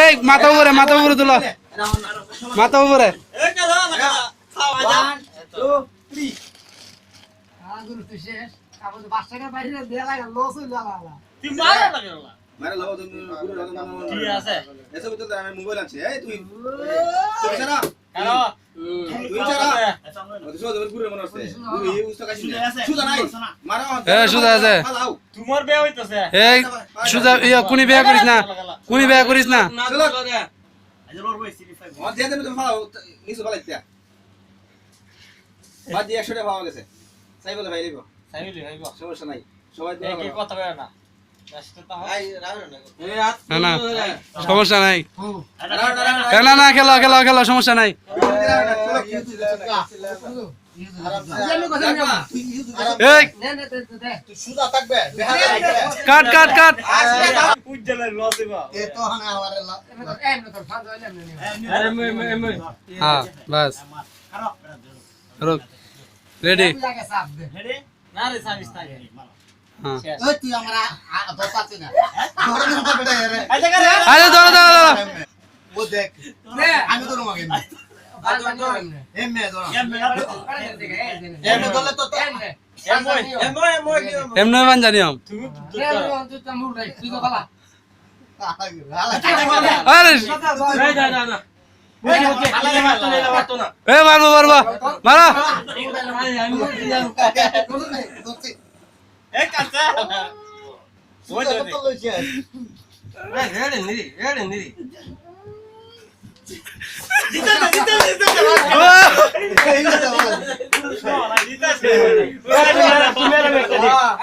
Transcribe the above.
এই মাথা উপরে তুলো মাথা উপরে মারে লাও তুমি গুরু রাখো মানে ঠিক আছে এসব তো আমি মোবাইল আনছি এই তুই ছাড়া হ্যালো তুই ছাড়া ওই তো গুরু মনে আছে গুরু এই উস্তা কাছে সুদা নাই মারা এ সুদা আছে তোমার বিয়ে হইতাছে এই সুদা কোনি বিয়া করিস না চলো আজ ওর বই সিরি 5 ওর দিয়ে তুমি ফালাও নিচে ফালাইতা বাদ দিয়ে 100 টাকা পাওয়া গেছে চাই বলে ভাই লিবো সাইলি হইবো সমস্যা নাই সবাই তো কি কথা কয় না না সমস্যা নাই না খেলো সমস্যা নাই এই কাট হ্যাঁ বাস রুক রেডি না রে সাবিস থাকে হ্যাঁ ওই তুই আমরা দতাছি না ধরে না বেটা রে আরে ধরো ও দেখ আমি তো রুমাগে এমনে ধর এমনে ধরলে তো এমনি মান জানি আম আরে এ মারবো মারা এক কাছে ওই তো জিতা